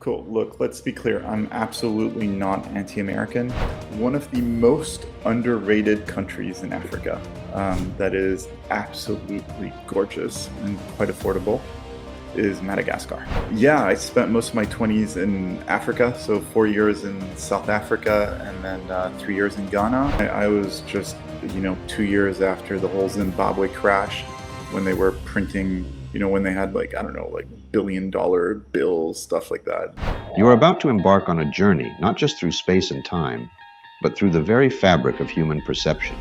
Cool. Look, let's be clear. I'm absolutely not anti-American. One of the most underrated countries in Africa that is absolutely gorgeous and quite affordable is Madagascar. Yeah, I spent most of my 20s in Africa, so 4 years in South Africa and then 3 years in Ghana. I was just, 2 years after the whole Zimbabwe crash when they were printing, when they had like billion-dollar bills, stuff like that. You are about to embark on a journey, not just through space and time, but through the very fabric of human perception.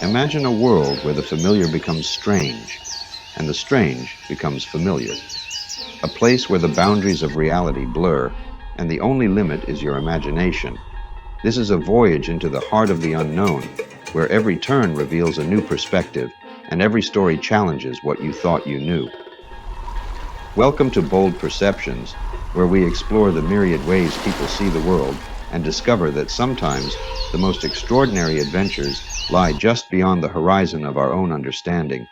Imagine a world where the familiar becomes strange, and the strange becomes familiar. A place where the boundaries of reality blur, and the only limit is your imagination. This is a voyage into the heart of the unknown, where every turn reveals a new perspective, and every story challenges what you thought you knew. Welcome to Bold Perceptions, where we explore the myriad ways people see the world and discover that sometimes the most extraordinary adventures lie just beyond the horizon of our own understanding.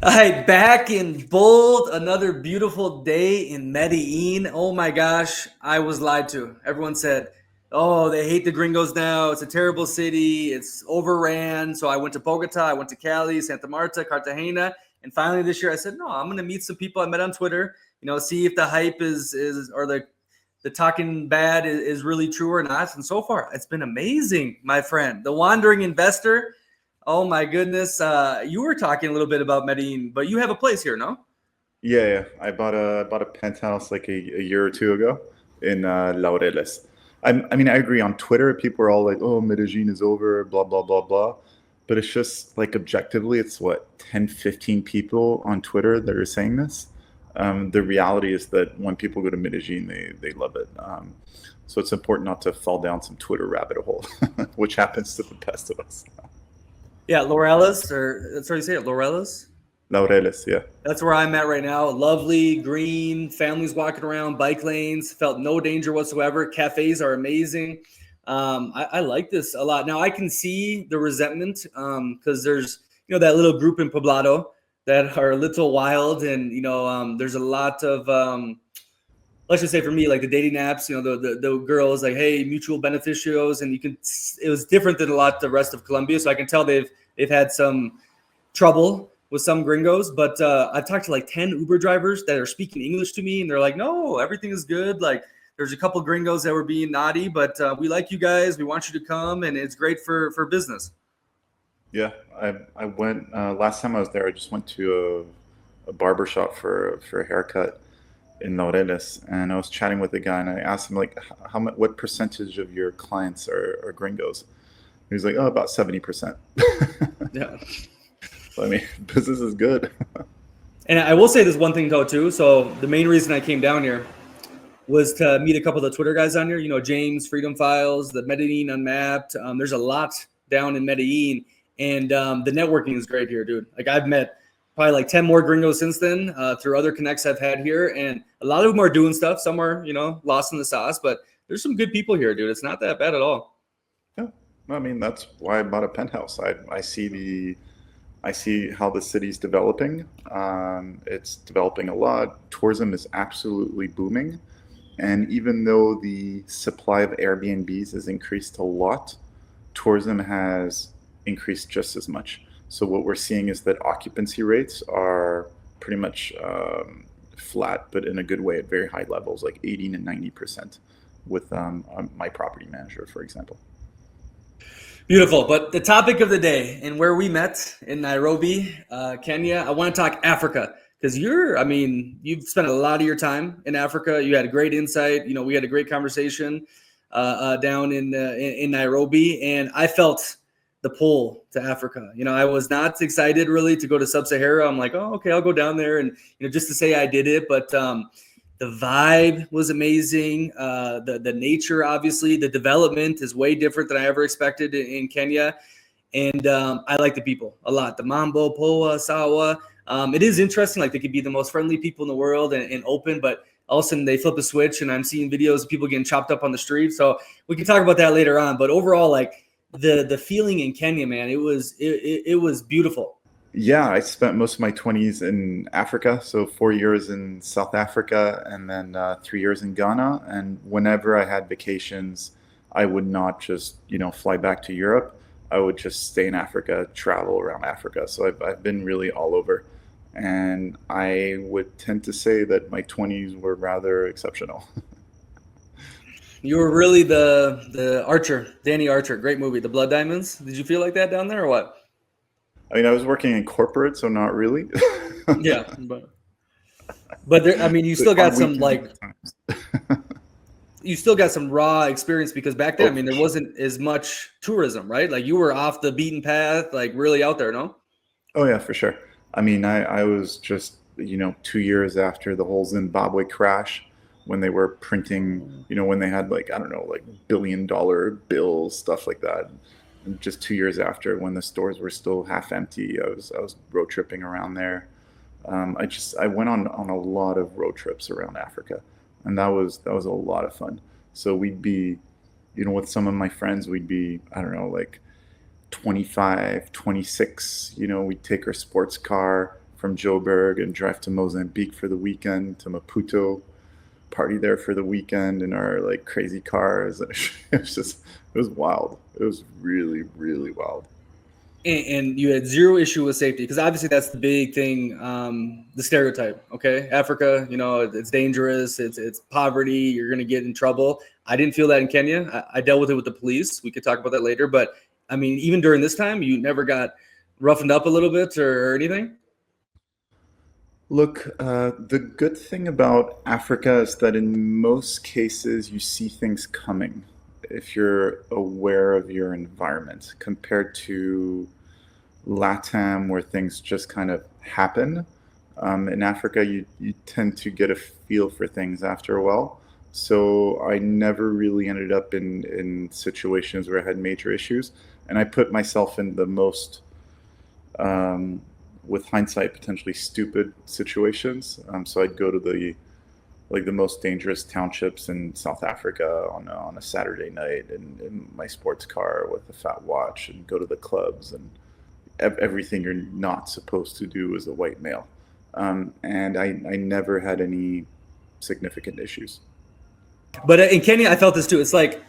All right, back in Bold, another beautiful day in Medellin. Oh my gosh, I was lied to. Everyone said, oh, they hate the gringos now. It's a terrible city. It's overran. So I went to Bogota, I went to Cali, Santa Marta, Cartagena. And finally this year I said, no, I'm going to meet some people I met on Twitter, see if the hype is or the talking bad is really true or not. And so far, it's been amazing, my friend. The Wandering Investor. Oh my goodness. You were talking a little bit about Medellin, but you have a place here, no? Yeah. I bought a penthouse like a year or two ago in Laureles. I agree. On Twitter, people are all like, oh, Medellin is over, blah, blah, blah, blah. But it's just like objectively, it's 10, 15 people on Twitter that are saying this. The reality is that when people go to Medellin, they love it. So it's important not to fall down some Twitter rabbit hole, which happens to the best of us. Yeah, Laureles, or that's how you say it, Laureles? Laureles, yeah. That's where I'm at right now. Lovely, green, families walking around, bike lanes, felt no danger whatsoever. Cafes are amazing. I like this a lot. Now I can see the resentment because there's, that little group in Poblado that are a little wild, and there's a lot of let's just say for me, like the dating apps, the girls like, hey, mutual beneficios, and it was different than a lot of the rest of Colombia, so I can tell they've had some trouble with some gringos, but I've talked to like 10 Uber drivers that are speaking English to me, and they're like, no, everything is good. Like there's a couple gringos that were being naughty, but we like you guys. We want you to come, and it's great for business. Yeah, I went last time I was there. I just went to a barber shop for a haircut in Laureles, and I was chatting with a guy, and I asked him like, what percentage of your clients are gringos? He was like, oh, about 70%. Yeah. So, business is good. And I will say this one thing though too. So the main reason I came down here was to meet a couple of the Twitter guys on here. James, Freedom Files, the Medellin Unmapped. There's a lot down in Medellin, and the networking is great here, dude. Like I've met probably like 10 more gringos since then through other connects I've had here, and a lot of them are doing stuff. Some are, lost in the sauce, but there's some good people here, dude. It's not that bad at all. Yeah, that's why I bought a penthouse. I see how the city's developing. It's developing a lot. Tourism is absolutely booming. And even though the supply of Airbnbs has increased a lot, tourism has increased just as much. So what we're seeing is that occupancy rates are pretty much flat, but in a good way at very high levels, like 80 to 90% with my property manager, for example. Beautiful. But the topic of the day and where we met in Nairobi, Kenya, I want to talk Africa because you've spent a lot of your time in Africa. You had a great insight. We had a great conversation down in Nairobi, and I felt the pull to Africa. I was not excited really to go to Sub-Sahara. I'm like, oh, okay, I'll go down there and, just to say I did it. But the vibe was amazing. The nature, obviously, the development is way different than I ever expected in Kenya. And I like the people a lot. The Mambo, Poa, Sawa. It is interesting. Like they could be the most friendly people in the world and open, but all of a sudden they flip a switch and I'm seeing videos of people getting chopped up on the street. So we can talk about that later on. But overall, like the feeling in Kenya, man, it was beautiful. Yeah, I spent most of my 20s in Africa. So 4 years in South Africa and then 3 years in Ghana. And whenever I had vacations, I would not just, fly back to Europe. I would just stay in Africa, travel around Africa. So I've been really all over. And I would tend to say that my 20s were rather exceptional. You were really the Archer, Danny Archer, great movie, The Blood Diamonds. Did you feel like that down there or what? I mean, I was working in corporate, so not really. Yeah, but there, I mean, you But still got on some weekends like at times. you still got some raw experience because back then, I Oh, mean, for there sure. wasn't as much tourism, right? Like you were off the beaten path, like really out there, no? Oh yeah, for sure. I mean, I was just, 2 years after the whole Zimbabwe crash when they were printing, when they had like, I don't know, like $1 billion bills, stuff like that. And just 2 years after when the stores were still half empty, I was road tripping around there. I went on a lot of road trips around Africa, and that was a lot of fun. So we'd be, with some of my friends, we'd be, I don't know, like 25, 26. We'd take our sports car from Joburg and drive to Mozambique for the weekend, to Maputo, party there for the weekend in our like crazy cars. It was wild. It was really, really wild. And you had zero issue with safety because obviously that's the big thing, the stereotype. Okay, Africa, it's dangerous, it's poverty, you're going to get in trouble. I didn't feel that in Kenya. I dealt with it with the police. We could talk about that later, but I mean, even during this time, you never got roughened up a little bit or anything. Look, the good thing about Africa is that in most cases you see things coming if you're aware of your environment compared to LATAM where things just kind of happen. In Africa, you tend to get a feel for things after a while. So I never really ended up in situations where I had major issues. And I put myself in the most um, with hindsight, potentially stupid situations. So I'd go to the most dangerous townships in South Africa on a Saturday night in my sports car with a fat watch and go to the clubs and everything you're not supposed to do as a white male. And I never had any significant issues. But in Kenya, I felt this too. It's like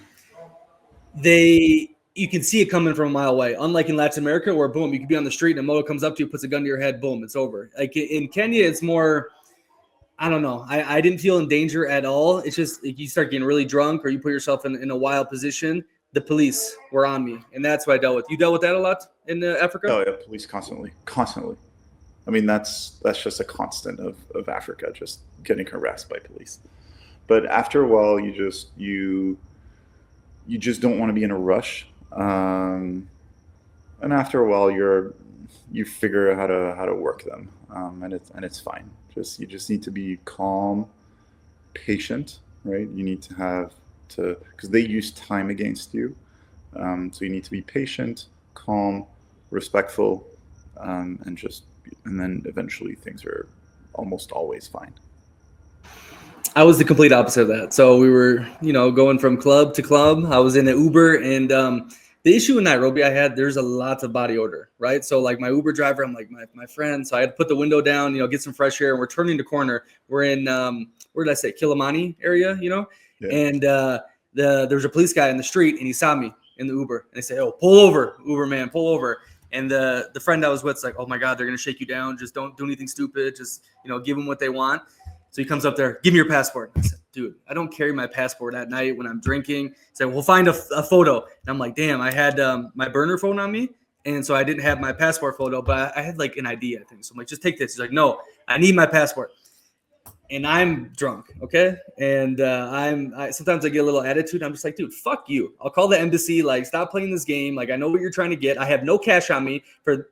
you can see it coming from a mile away. Unlike in Latin America, where boom, you could be on the street and a moto comes up to you, puts a gun to your head, boom, it's over. Like in Kenya, it's more. I don't know. I didn't feel in danger at all. It's just like you start getting really drunk or you put yourself in a wild position. The police were on me, and that's what I dealt with. You dealt with that a lot in Africa. Oh yeah, police constantly, constantly. I mean, that's just a constant of Africa, just getting harassed by police. But after a while, you just don't want to be in a rush. And after a while, you figure how to work them, and it's fine. You just need to be calm, patient, right? You need to have to because they use time against you, so you need to be patient, calm, respectful, and then eventually things are almost always fine. I was the complete opposite of that. So we were, going from club to club. I was in an Uber, and the issue in Nairobi I had, there's a lot of body odor, right? So like my Uber driver, I'm like my friend, so I had to put the window down, get some fresh air. And we're turning the corner. We're in where did I say Kilimani area, Yeah. and there was a police guy in the street, and he saw me in the Uber, and they said, "Oh, pull over, Uber man, pull over." And the friend I was with is like, "Oh my God, they're gonna shake you down. Just don't do anything stupid. Just give them what they want." So he comes up there, "Give me your passport." I said, "Dude, I don't carry my passport at night when I'm drinking." He said, "We'll find a photo." And I'm like, "Damn, I had my burner phone on me, and so I didn't have my passport photo, but I had like an ID, I think." So I'm like, "Just take this." He's like, "No, I need my passport." And I'm drunk, okay? And sometimes I get a little attitude. I'm just like, "Dude, fuck you. I'll call the embassy. Like, stop playing this game. Like, I know what you're trying to get. I have no cash on me for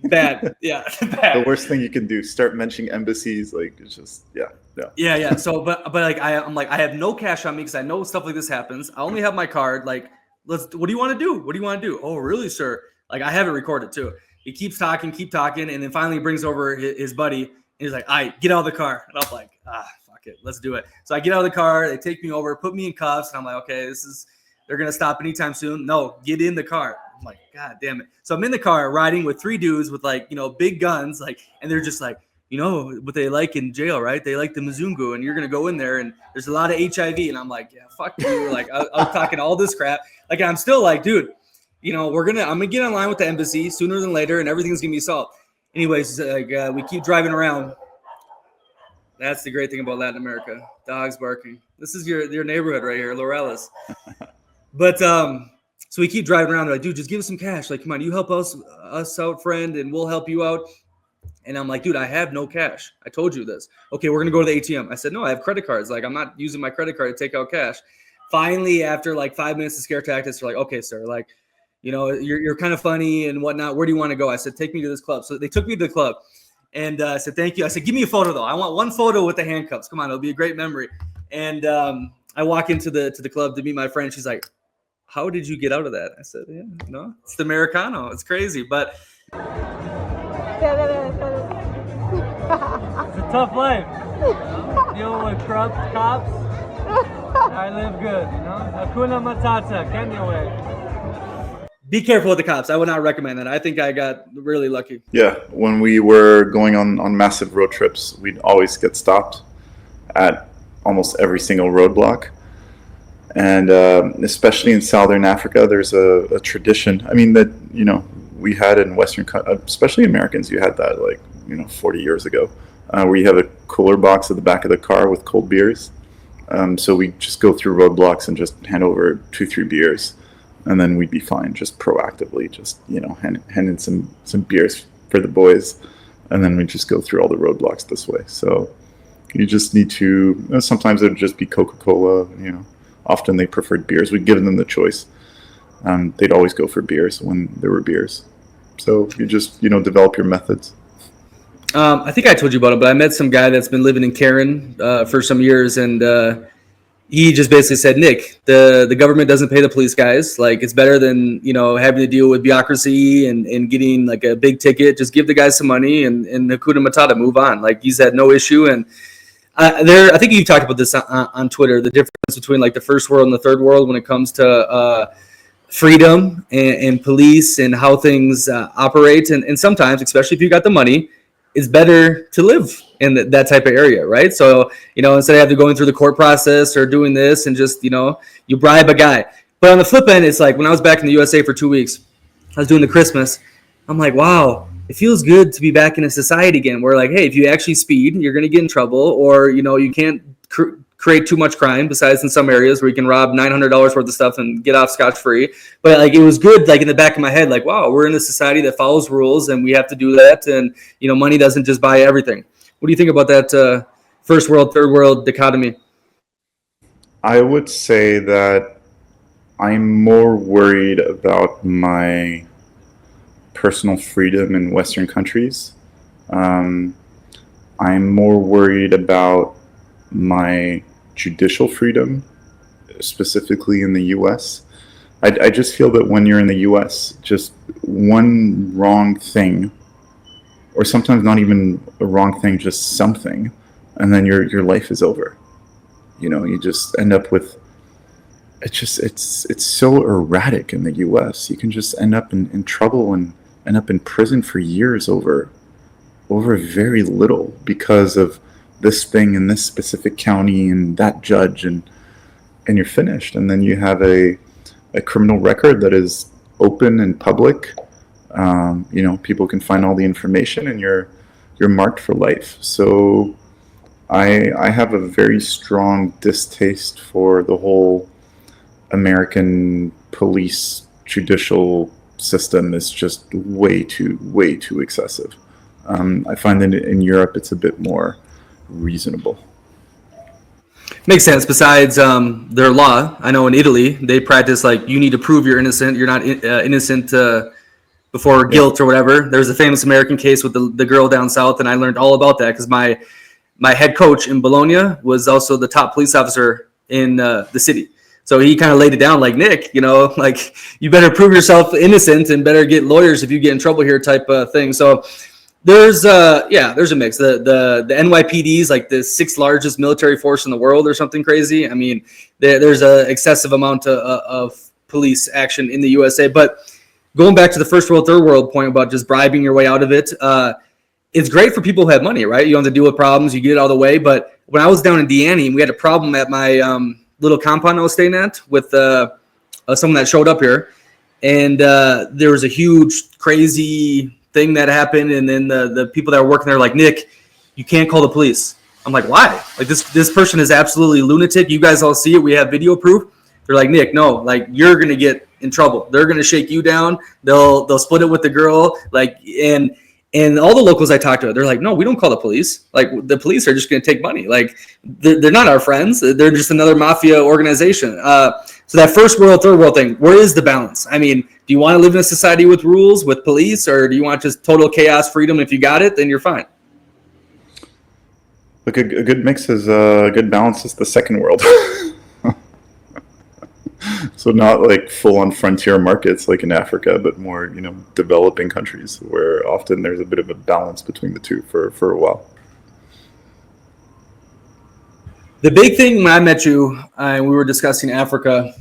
bad. Yeah, The bad. worst thing you can do, start mentioning embassies, like it's just yeah, yeah. Yeah. So, but like I'm like I have no cash on me because I know stuff like this happens. I only have my card. Like, What do you want to do? What do you want to do? Oh, really, sir? Like I have it recorded too. He keeps talking, and then finally brings over his buddy. And he's like, "All right, get out of the car." And I'm like, fuck it, let's do it. So I get out of the car. They take me over, put me in cuffs, and I'm like, okay, they're gonna stop anytime soon. No, get in the car. I'm like, God damn it. So I'm in the car riding with 3 dudes with like, big guns, like, and they're just like, what they like in jail, right? They like the Mzungu, and you're going to go in there and there's a lot of HIV. And I'm like, yeah, fuck you. Like, I was talking all this crap. Like, I'm still like, dude, I'm going to get online with the embassy sooner than later and everything's going to be solved. Anyways, we keep driving around. That's the great thing about Latin America. Dogs barking. This is your neighborhood right here, Laurel's. But so we keep driving around. They're like, dude, just give us some cash. Like, come on, you help us out, friend, and we'll help you out. And I'm like, dude, I have no cash. I told you this. Okay, we're going to go to the ATM. I said, no, I have credit cards. Like, I'm not using my credit card to take out cash. Finally, after like 5 minutes of scare tactics, they're like, okay, sir, like, you're kind of funny and whatnot. Where do you want to go? I said, take me to this club. So they took me to the club. And I said, thank you. I said, give me a photo, though. I want one photo with the handcuffs. Come on, it'll be a great memory. And I walk into the club to meet my friend. She's like, how did you get out of that? I said, yeah, no, it's the Americano. It's crazy. But it's a tough life. Dealing with corrupt cops. I live good, Hakuna Matata, Kenya way. Be careful with the cops. I would not recommend that. I think I got really lucky. Yeah, when we were going on massive road trips, we'd always get stopped at almost every single roadblock. And especially in Southern Africa, there's a tradition. I mean, that, we had in Western, especially Americans, you had that 40 years ago, where you have a cooler box at the back of the car with cold beers. So we just go through roadblocks and just hand over 2-3 beers. And then we'd be fine, just proactively, just, hand in some beers for the boys. And then we just go through all the roadblocks this way. So you just need to, sometimes it would just be Coca-Cola, Often they preferred beers. We'd given them the choice. They'd always go for beers when there were beers. So you just, develop your methods. I think I told you about it, but I met some guy that's been living in Karen for some years, and he just basically said, Nick, the government doesn't pay the police guys. Like, it's better than, having to deal with bureaucracy and getting like a big ticket. Just give the guys some money and Hakuna Matata, move on. Like, he's had no issue. And I think you've talked about this on Twitter, the difference between like the first world and the third world when it comes to freedom and police and how things operate. And sometimes, especially if you got the money, it's better to live in that type of area, right? So, instead of having to going through the court process or doing this and just, you bribe a guy. But on the flip end, it's like when I was back in the USA for 2 weeks, I was doing the Christmas. I'm like, wow, it feels good to be back in a society again where, like, hey, if you actually speed, you're going to get in trouble, or, you can't create too much crime, besides in some areas where you can rob $900 worth of stuff and get off scotch-free. But, like, it was good, like, in the back of my head, like, wow, we're in a society that follows rules, and we have to do that, and, money doesn't just buy everything. What do you think about that first world, third world dichotomy? I would say that I'm more worried about my personal freedom in Western countries. I'm more worried about my judicial freedom, specifically in the U.S. I just feel that when you're in the U.S., just one wrong thing, or sometimes not even a wrong thing, just something, and then your life is over. You just end up with, it's so erratic in the U.S. You can just end up in trouble and end up in prison for years over very little because of this thing in this specific county and that judge, and you're finished. And then you have a criminal record that is open and public. People can find all the information, and you're marked for life. So I have a very strong distaste for the whole American police judicial system. Is just way too excessive. I find that in Europe it's a bit more reasonable. Makes sense. Besides their law, I know in Italy they practice like you need to prove you're innocent. You're not innocent before guilt or whatever. There's a famous American case with the girl down south, and I learned all about that because my head coach in Bologna was also the top police officer in the city. So he kind of laid it down like, Nick, like you better prove yourself innocent and better get lawyers if you get in trouble here type thing. So there's a mix. The NYPD is like the 6th largest military force in the world or something crazy. I mean, there's a excessive amount of police action in the USA, but going back to the first world, third world point about just bribing your way out of it, it's great for people who have money, right? You don't have to deal with problems, you get it out of the way. But when I was down in Deanne, we had a problem at my little compound I was staying at with someone that showed up here. And there was a huge, crazy thing that happened. And then the people that were working there were like, Nick, you can't call the police. I'm like, why? Like this person is absolutely lunatic. You guys all see it. We have video proof. They're like, Nick, no, like you're going to get in trouble. They're going to shake you down. They'll split it with the girl. Like, and all the locals I talked to, they're like, no, we don't call the police. Like the police are just going to take money. Like they're not our friends. They're just another mafia organization. So that first world, third world thing, where is the balance? I mean, do you want to live in a society with rules, with police, or do you want just total chaos, freedom? If you got it, then you're fine. Look, a good mix is a good balance is the second world. So not like full-on frontier markets like in Africa, but more, developing countries where often there's a bit of a balance between the two for a while. The big thing when I met you and we were discussing Africa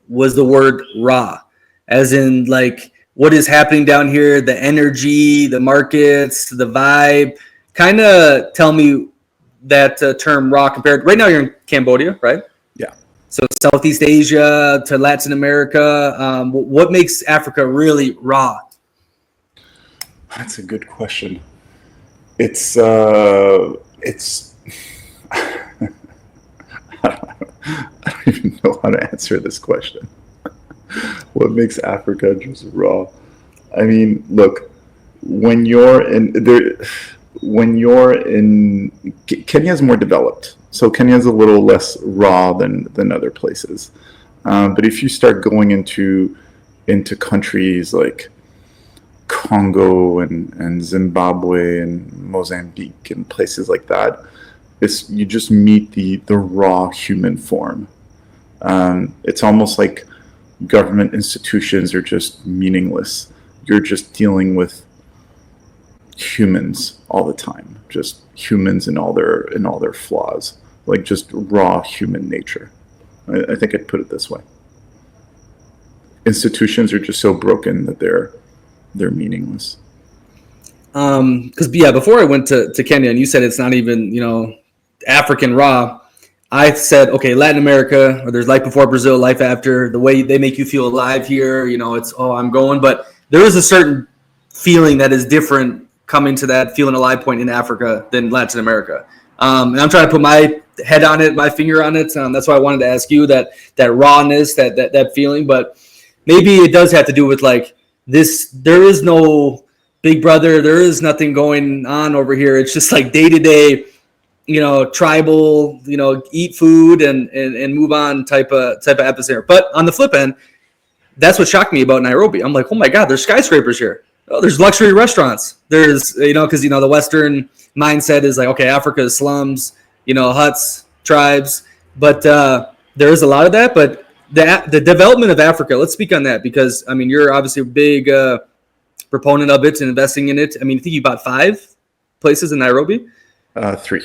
was the word raw, as in like what is happening down here, the energy, the markets, the vibe. Kind of tell me that term raw compared. Right now you're in Cambodia, right? Yeah. So Southeast Asia to Latin America. What makes Africa really raw? That's a good question. It's I don't even know how to answer this question. What makes Africa just raw? I mean, look, when you're in Kenya is more developed, so Kenya is a little less raw than other places. But if you start going into countries like Congo and Zimbabwe and Mozambique and places like that, you just meet the raw human form. It's almost like government institutions are just meaningless. You're just dealing with humans all the time, just humans in all their flaws, like just raw human nature. I think I'd put it this way. Institutions are just so broken that they're meaningless. Because before I went to Kenya, and you said it's not even African raw, I said, okay, Latin America, or there's life before Brazil, life after, the way they make you feel alive here, it's, I'm going. But there is a certain feeling that is different coming to that feeling alive point in Africa than Latin America. And I'm trying to put my head on it, my finger on it. That's why I wanted to ask you that rawness, that feeling. But maybe it does have to do with like this, there is no big brother, there is nothing going on over here. It's just like day to day, tribal, eat food and move on type of atmosphere. But on the flip end, that's what shocked me about Nairobi. I'm like, oh my God, there's skyscrapers here. Oh, there's luxury restaurants. There's, because, the Western mindset is like, okay, Africa is slums, huts, tribes. But there is a lot of that. But the development of Africa, let's speak on that because, you're obviously a big proponent of it and investing in it. I think you bought 5 places in Nairobi? 3.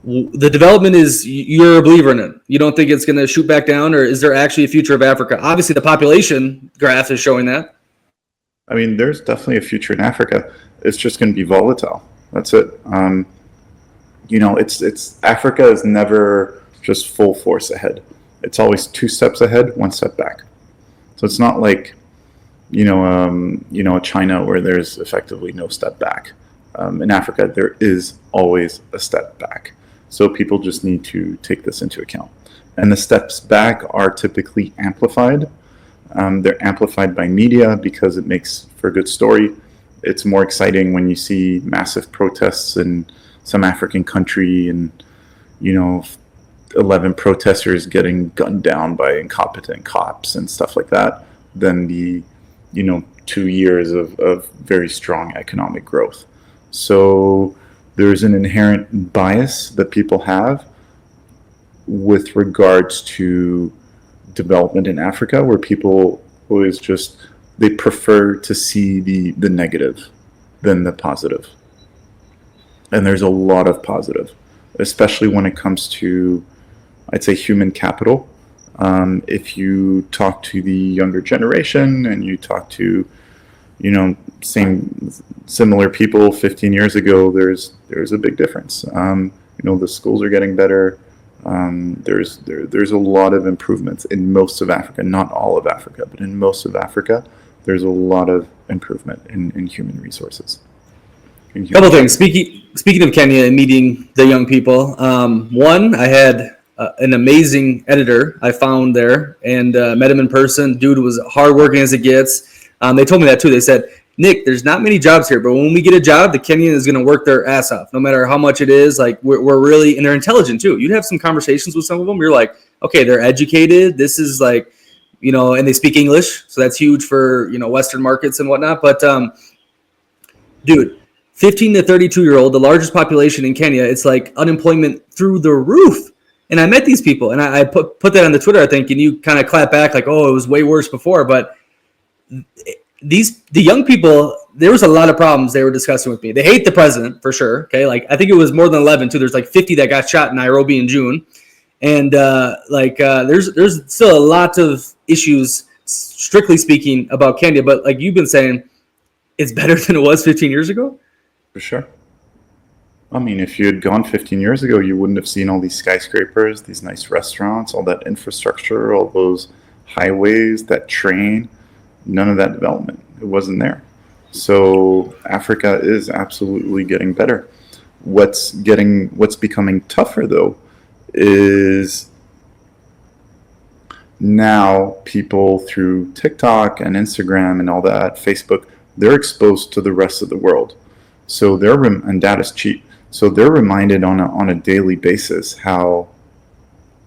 The development is, you're a believer in it. You don't think it's going to shoot back down, or is there actually a future of Africa? Obviously, the population graph is showing that. There's definitely a future in Africa. It's just going to be volatile. That's it. It's Africa is never just full force ahead. It's always 2 steps ahead, 1 step back. So it's not like, China where there's effectively no step back. In Africa, there is always a step back. So people just need to take this into account. And the steps back are typically amplified. They're amplified by media because it makes for a good story. It's more exciting when you see massive protests in some African country and, 11 protesters getting gunned down by incompetent cops and stuff like that than the, 2 years of very strong economic growth. So there's an inherent bias that people have with regards to development in Africa, where people always they prefer to see the negative than the positive. And there's a lot of positive, especially when it comes to, I'd say, human capital. If you talk to the younger generation and you talk to, similar people 15 years ago, there's a big difference. The schools are getting better. There's a lot of improvements in most of Africa, not all of Africa, but in most of Africa, there's a lot of improvement in human resources. Couple things. Speaking of Kenya and meeting the young people, one, I had an amazing editor I found there and met him in person. Dude was hardworking as it gets. They told me that too. They said, Nick, there's not many jobs here, but when we get a job, the Kenyan is going to work their ass off, no matter how much it is. Like we're really, and they're intelligent too. You'd have some conversations with some of them. You're like, okay, they're educated. This is like, and they speak English, so that's huge for Western markets and whatnot. But dude, 15 to 32-year-old, the largest population in Kenya, it's like unemployment through the roof. And I met these people, and I put that on the Twitter, I think, and you kind of clap back like, oh, it was way worse before. But the young people, there was a lot of problems they were discussing with me. They hate the president, for sure. Okay, like I think it was more than 11, too. There's like 50 that got shot in Nairobi in June. And there's still a lot of issues, strictly speaking, about Kenya. But like you've been saying, it's better than it was 15 years ago. For sure. I mean, if you had gone 15 years ago, you wouldn't have seen all these skyscrapers, these nice restaurants, all that infrastructure, all those highways, that train, none of that development. It wasn't there. So Africa is absolutely getting better. What's becoming tougher, though, is now people through TikTok and Instagram and all that, Facebook, they're exposed to the rest of the world. So and data's cheap. So they're reminded on a daily basis how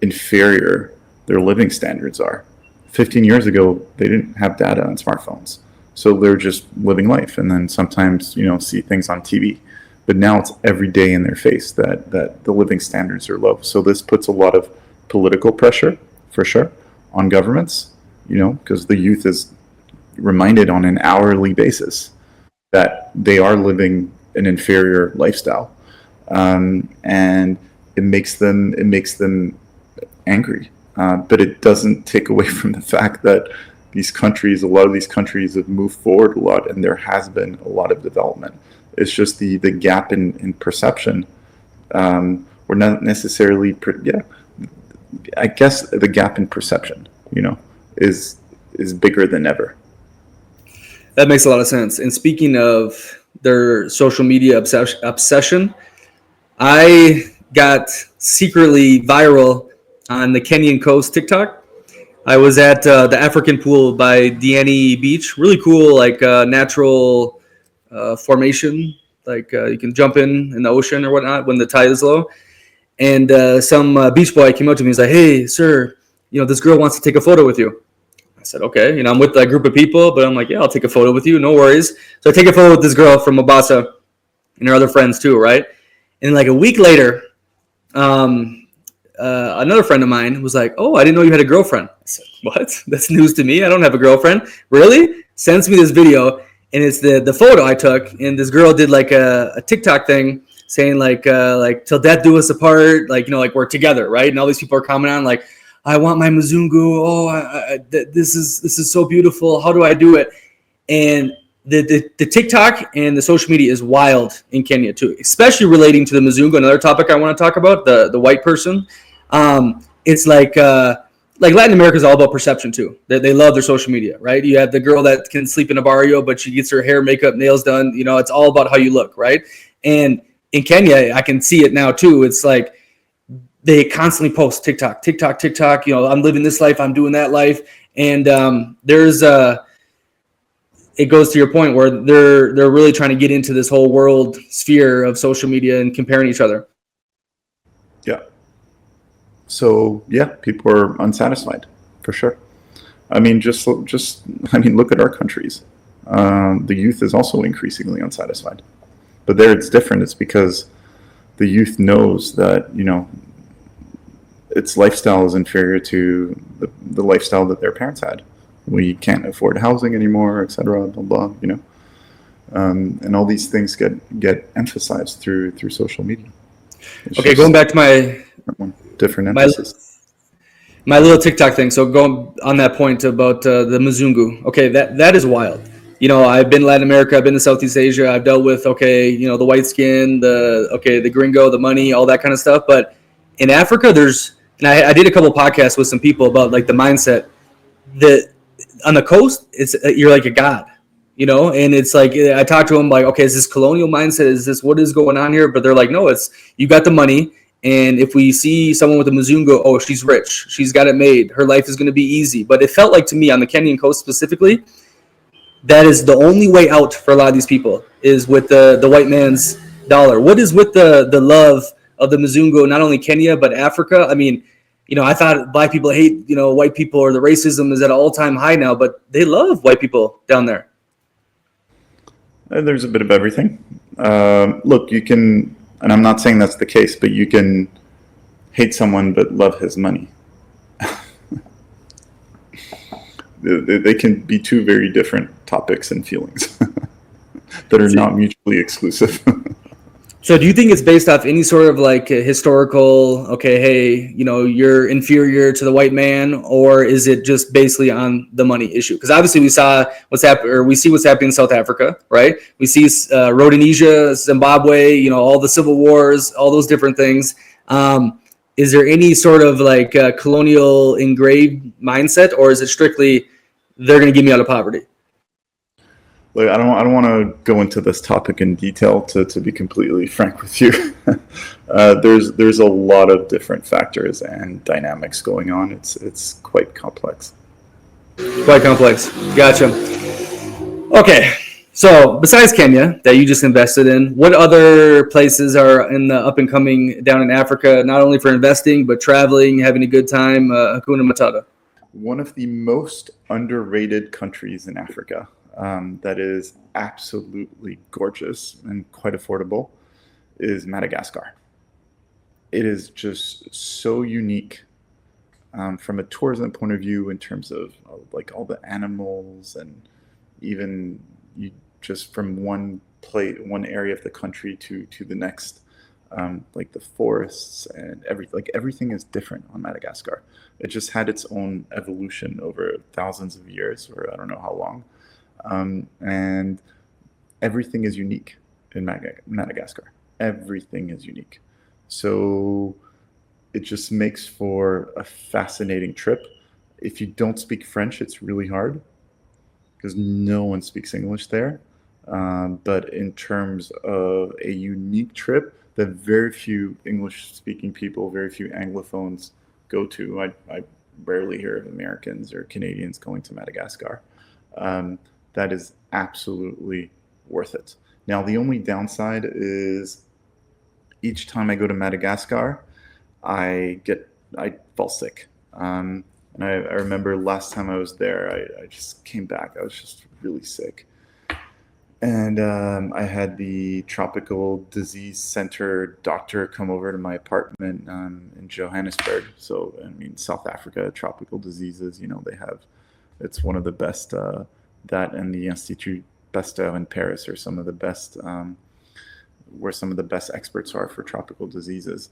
inferior their living standards are. 15 years ago, they didn't have data on smartphones. So they're just living life and then sometimes, see things on TV. But now it's every day in their face that the living standards are low. So this puts a lot of political pressure, for sure, on governments, because the youth is reminded on an hourly basis that they are living an inferior lifestyle, and it makes them angry. But it doesn't take away from the fact that a lot of these countries have moved forward a lot, and there has been a lot of development. It's just the gap in perception. We're not necessarily, I guess the gap in perception, is bigger than ever. That makes a lot of sense. And speaking of their social media obsession, I got secretly viral on the Kenyan coast TikTok. I was at the African pool by Diani Beach. Really cool, like natural formation. Like you can jump in the ocean or whatnot when the tide is low. And some beach boy came up to me and was like, hey, sir, this girl wants to take a photo with you. I said, okay, I'm with a group of people, but I'm like, yeah, I'll take a photo with you. No worries. So I take a photo with this girl from Mombasa and her other friends too, right? And like a week later, another friend of mine was like, oh, I didn't know you had a girlfriend. I said, what? That's news to me. I don't have a girlfriend. Really? Sends me this video, and it's the photo I took, and this girl did like a TikTok thing saying like till death do us apart, like we're together, right? And all these people are commenting on like, I want my Mzungu. Oh, this is so beautiful. How do I do it? And the TikTok and the social media is wild in Kenya too, especially relating to the Mzungu. Another topic I want to talk about, the white person. It's like Latin America is all about perception too. They love their social media, right? You have the girl that can sleep in a barrio, but she gets her hair, makeup, nails done. It's all about how you look, right? And in Kenya, I can see it now too. It's like they constantly post TikTok. I'm living this life, I'm doing that life, and it goes to your point where they're really trying to get into this whole world sphere of social media and comparing each other. Yeah. So yeah, people are unsatisfied for sure. I mean, look at our countries. The youth is also increasingly unsatisfied, but there it's different. It's because the youth knows that its lifestyle is inferior to the lifestyle that their parents had. We can't afford housing anymore, etc. Blah blah. And all these things get emphasized through social media. It's okay, going back to my different emphasis. my little TikTok thing. So going on that point about the Mzungu, okay, that is wild. I've been Latin America, I've been to Southeast Asia, I've dealt with the white skin, the gringo, the money, all that kind of stuff. But in Africa, and I did a couple podcasts with some people about like the mindset that on the coast, it's you're like a god, and it's like I talked to them like, okay, is this colonial mindset? Is this what is going on here? But they're like, no, it's you got the money. And if we see someone with a Mzungu, oh, she's rich, she's got it made, her life is going to be easy. But it felt like to me on the Kenyan coast specifically, that is the only way out for a lot of these people is with the white man's dollar. What is with the love of the Mzungu, not only Kenya but Africa? I mean, I thought black people hate white people, or the racism is at an all-time high now, but they love white people down there. There's a bit of everything. Look, you can, and I'm not saying that's the case, but you can hate someone but love his money. They can be two very different topics and feelings that are not mutually exclusive. So do you think it's based off any sort of like historical, okay, hey, you're inferior to the white man, or is it just basically on the money issue? Because obviously we see what's happening in South Africa, right? We see Rhodesia, Zimbabwe, all the civil wars, all those different things. Is there any sort of like colonial engraved mindset, or is it strictly they're going to get me out of poverty? Look, I don't want to go into this topic in detail. To be completely frank with you, there's a lot of different factors and dynamics going on. It's quite complex. Quite complex. Gotcha. Okay. So besides Kenya that you just invested in, what other places are in the up and coming down in Africa, not only for investing, but traveling, having a good time? Hakuna Matata. One of the most underrated countries in Africa that is absolutely gorgeous and quite affordable is Madagascar. It is just so unique from a tourism point of view in terms of like all the animals, and even you just from one area of the country to the next, like the forests and everything is different on Madagascar. It just had its own evolution over thousands of years, or I don't know how long, and everything is unique in Madagascar. Everything is unique, so it just makes for a fascinating trip. If you don't speak French, it's really hard because no one speaks English there. But in terms of a unique trip that very few English-speaking people, very few Anglophones go to, I rarely hear of Americans or Canadians going to Madagascar. That is absolutely worth it. Now, the only downside is each time I go to Madagascar, I fall sick. And I remember last time I was there, I just came back. I was just really sick. And I had the tropical disease center doctor come over to my apartment in Johannesburg. So, I mean, South Africa, tropical diseases, they have, it's one of the best, that and the Institut Pasteur in Paris are some of the best, where some of the best experts are for tropical diseases.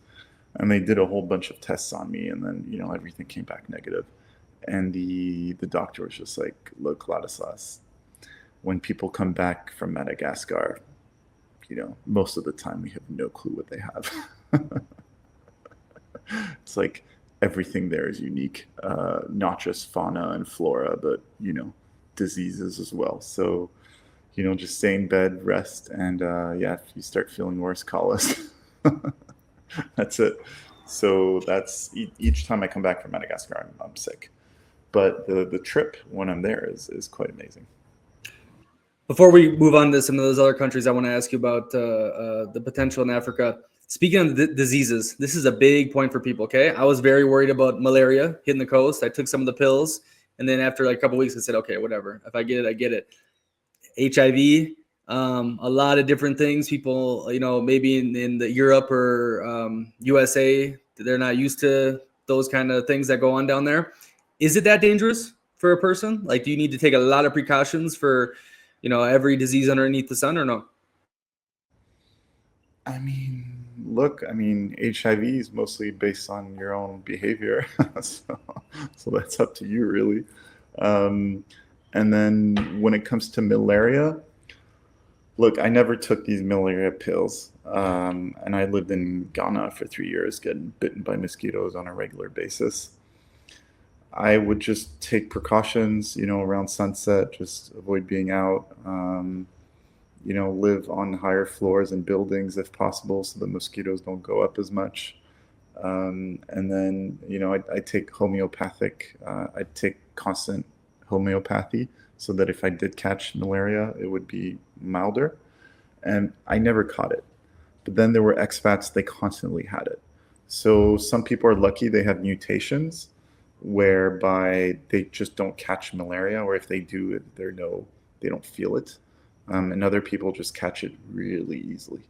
And they did a whole bunch of tests on me, and then, everything came back negative. And the doctor was just like, look, Ladislas, when people come back from Madagascar, most of the time we have no clue what they have. It's like everything there is unique, not just fauna and flora, but, diseases as well. So, just stay in bed, rest, and if you start feeling worse, call us. That's it. So that's each time I come back from Madagascar, I'm sick. But the trip when I'm there is quite amazing. Before we move on to some of those other countries, I want to ask you about the potential in Africa. Speaking of diseases, this is a big point for people, okay? I was very worried about malaria hitting the coast. I took some of the pills, and then after like a couple of weeks, I said, okay, whatever. If I get it, I get it. HIV, a lot of different things. People, maybe in the Europe or USA, they're not used to those kind of things that go on down there. Is it that dangerous for a person? Like, do you need to take a lot of precautions for every disease underneath the sun, or no? I mean, look, I mean, HIV is mostly based on your own behavior, so that's up to you, really. Um, and then when it comes to malaria, look, I never took these malaria pills, and I lived in Ghana for 3 years, getting bitten by mosquitoes on a regular basis. I would just take precautions, around sunset, just avoid being out. Live on higher floors and buildings if possible so the mosquitoes don't go up as much. And then, I take I take constant homeopathy so that if I did catch malaria, it would be milder. And I never caught it. But then there were expats, they constantly had it. So some people are lucky they have mutations whereby they just don't catch malaria, or if they do, they don't feel it. And other people just catch it really easily.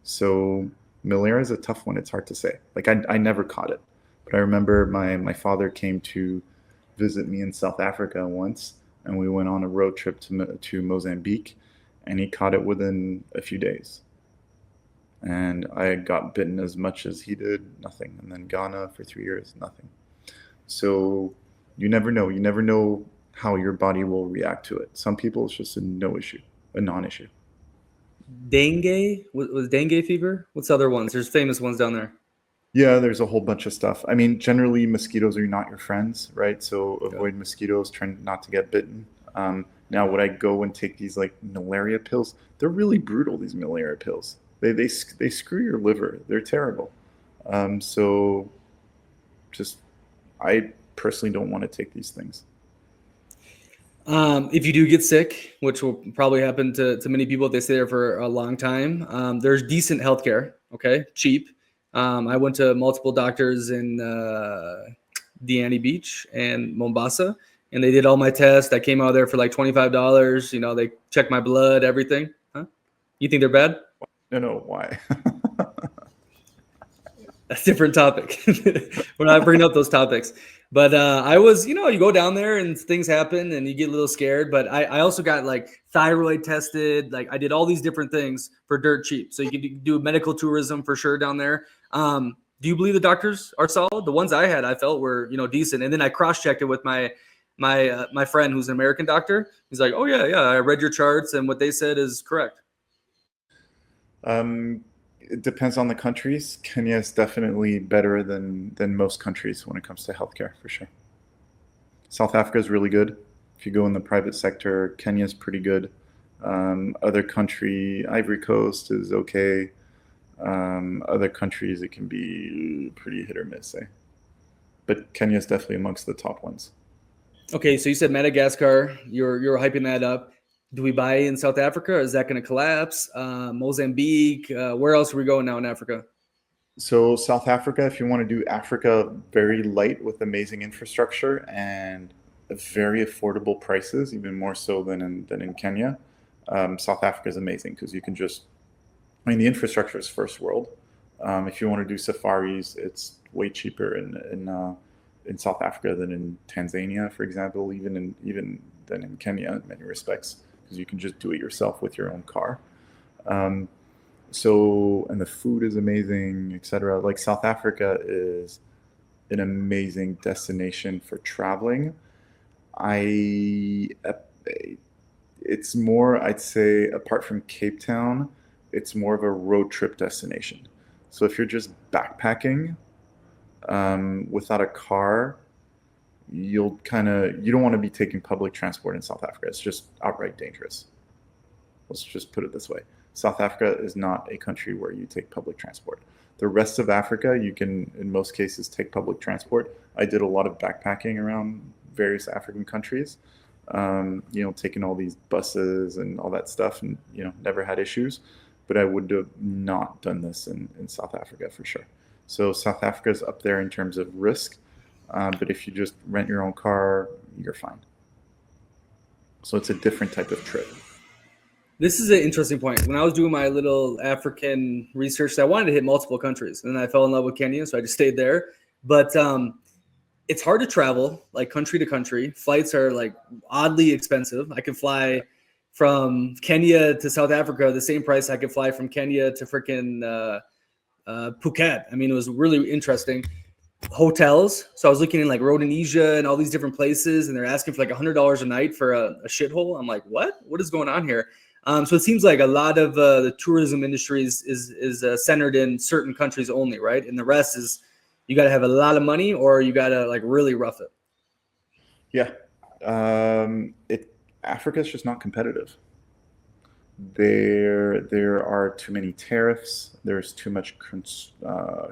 So malaria is a tough one. It's hard to say. Like I never caught it, but I remember my father came to visit me in South Africa once, and we went on a road trip to Mozambique, and he caught it within a few days. And I got bitten as much as he did, nothing. And then Ghana for 3 years, nothing. So you never know. You never know how your body will react to it. Some people, it's just a no issue, a non-issue. Dengue was dengue fever. What's the other ones? There's famous ones down there. Yeah, there's a whole bunch of stuff. I mean, generally mosquitoes are not your friends, right? So avoid mosquitoes, try not to get bitten. Now, would I go and take these like malaria pills? They're really brutal, these malaria pills. They screw your liver. They're terrible. So just, I personally don't want to take these things. If you do get sick, which will probably happen to many people if they stay there for a long time, there's decent healthcare, okay, cheap. I went to multiple doctors in Diani Beach and Mombasa, and they did all my tests. I came out of there for like $25. They checked my blood, everything. Huh? You think they're bad? No, why? That's a different topic. We're not bringing up those topics. But I was, you go down there and things happen and you get a little scared. But I also got like thyroid tested. Like I did all these different things for dirt cheap. So you can do medical tourism for sure down there. Do you believe the doctors are solid? The ones I had, I felt were, decent. And then I cross-checked it with my friend who's an American doctor. He's like, oh, yeah, I read your charts and what they said is correct. It depends on the countries. Kenya is definitely better than most countries when it comes to healthcare, for sure. South Africa is really good. If you go in the private sector, Kenya is pretty good. Other country, Ivory Coast is okay. Other countries, it can be pretty hit or miss, eh? But Kenya is definitely amongst the top ones. Okay, so you said Madagascar. You're hyping that up. Do we buy in South Africa, or is that going to collapse? Mozambique, where else are we going now in Africa? So South Africa, if you want to do Africa very light with amazing infrastructure and very affordable prices, even more so than in Kenya, South Africa is amazing because you can the infrastructure is first world. If you want to do safaris, it's way cheaper in South Africa than in Tanzania, for example, even than in Kenya in many respects, because you can just do it yourself with your own car. And the food is amazing, etc. Like South Africa is an amazing destination for traveling. It's more, I'd say, apart from Cape Town, it's more of a road trip destination. So if you're just backpacking without a car, you don't want to be taking public transport in South Africa. It's just outright dangerous. Let's just put it this way. South Africa is not a country where you take public transport. The rest of Africa, you can, in most cases, take public transport. I did a lot of backpacking around various African countries, taking all these buses and all that stuff, and, never had issues. But I would have not done this in South Africa for sure. So South Africa is up there in terms of risk. But if you just rent your own car, you're fine. So it's a different type of trip. This is an interesting point. When I was doing my little African research, I wanted to hit multiple countries, and then I fell in love with Kenya, so I just stayed there. But it's hard to travel, like country to country. Flights are like oddly expensive. I can fly from Kenya to South Africa the same price I could fly from Kenya to freaking Phuket. I mean, it was really interesting. Hotels. So I was looking in like Rhodesia and all these different places, and they're asking for like $100 a night for a shithole. I'm like, what? What is going on here? So it seems like a lot of the tourism industry is centered in certain countries only, right? And the rest is you got to have a lot of money or you got to like really rough it. Yeah. Africa's just not competitive. There are too many tariffs. There's too much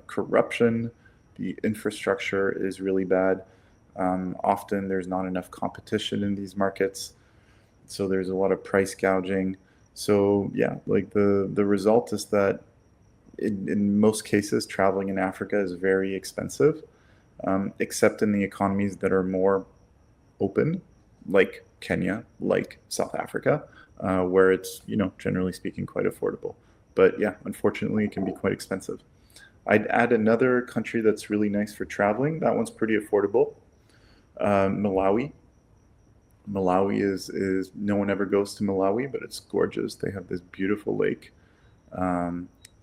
corruption. The infrastructure is really bad. Often there's not enough competition in these markets, so there's a lot of price gouging. So yeah, like the result is that in most cases, traveling in Africa is very expensive, except in the economies that are more open, like Kenya, like South Africa, where it's, generally speaking, quite affordable. But yeah, unfortunately, it can be quite expensive. I'd add another country that's really nice for traveling. That one's pretty affordable. Malawi. Malawi is no one ever goes to Malawi, but it's gorgeous. They have this beautiful lake.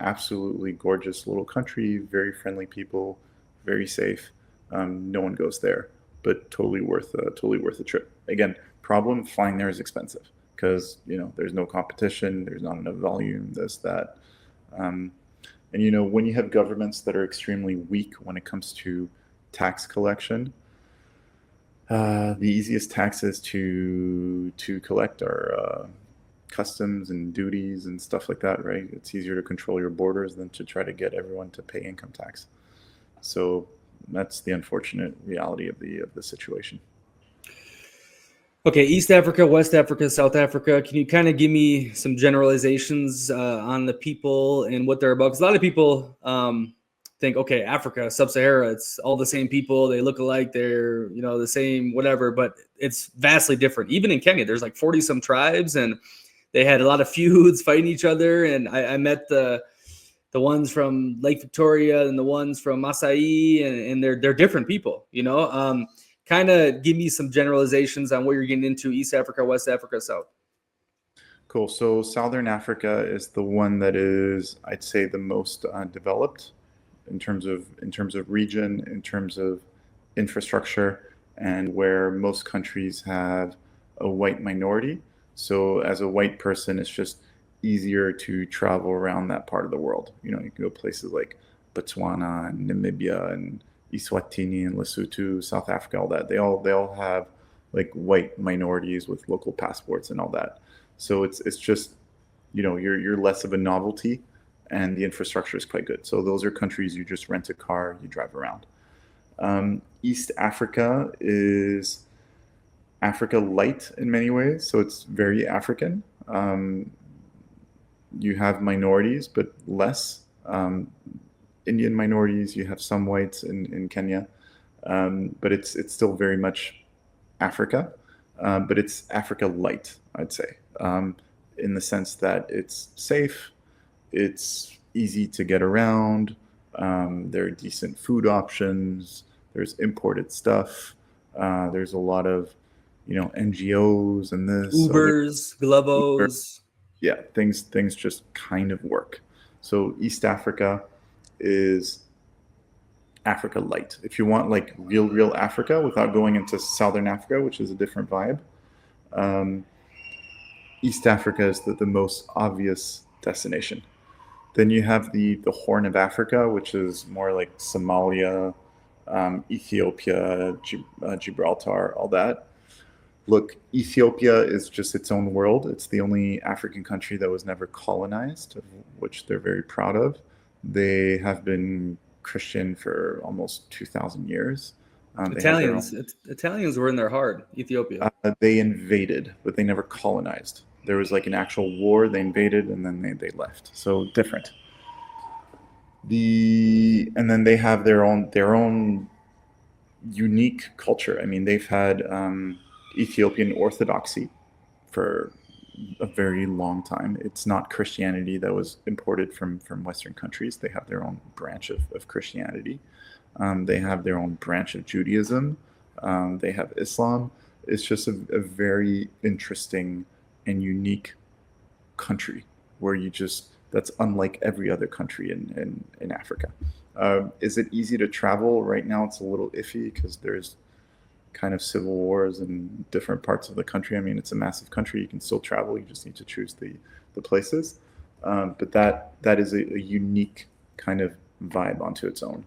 Absolutely gorgeous little country, very friendly people, very safe. No one goes there, but totally worth a trip. Again, problem flying there is expensive because there's no competition, there's not enough volume, this that, and when you have governments that are extremely weak when it comes to tax collection, the easiest taxes to collect are customs and duties and stuff like that, right? It's easier to control your borders than to try to get everyone to pay income tax. So that's the unfortunate reality of the situation. Okay, East Africa, West Africa, South Africa. Can you kind of give me some generalizations on the people and what they're about? Because a lot of people think, okay, Africa, Sub-Sahara, it's all the same people. They look alike. They're, the same, whatever. But it's vastly different. Even in Kenya, there's like 40 some tribes, and they had a lot of feuds fighting each other. And I met the ones from Lake Victoria and the ones from Masai, and they're different people, kind of give me some generalizations on what you're getting into: East Africa, West Africa, South. Cool. So Southern Africa is the one that is, I'd say, the most developed in terms of region, in terms of infrastructure, and where most countries have a white minority. So as a white person, it's just easier to travel around that part of the world. You can go places like Botswana and Namibia and Eswatini and Lesotho, South Africa, all that. They all have like white minorities with local passports and all that. So it's just, you're less of a novelty, and the infrastructure is quite good. So those are countries you just rent a car, you drive around. East Africa is Africa light in many ways, so it's very African. You have minorities, but less. Indian minorities, you have some whites in Kenya, but it's still very much Africa, but it's Africa light, I'd say, in the sense that it's safe, it's easy to get around, there are decent food options, there's imported stuff, there's a lot of NGOs and this Ubers, Globos. Yeah, things just kind of work. So East Africa is Africa light. If you want like real Africa without going into Southern Africa, which is a different vibe, East Africa is the most obvious destination. Then you have the Horn of Africa, which is more like Somalia, Ethiopia, Gibraltar, all that. Look, Ethiopia is just its own world. It's the only African country that was never colonized, which they're very proud of. They have been Christian for almost 2,000 years. Italians were in their heart, Ethiopia. They invaded, but they never colonized. There was like an actual war. They invaded, and then they left. So different. And then they have their own unique culture. I mean, they've had Ethiopian Orthodoxy for a very long time. It's not Christianity that was imported from Western countries. They have their own branch of Christianity. They have their own branch of Judaism. They have Islam. It's just a very interesting and unique country where you just that's unlike every other country in Africa. Is it easy to travel? Right now, it's a little iffy because there's kind of civil wars in different parts of the country. I mean, it's a massive country. You can still travel. You just need to choose the places. But that is a unique kind of vibe onto its own.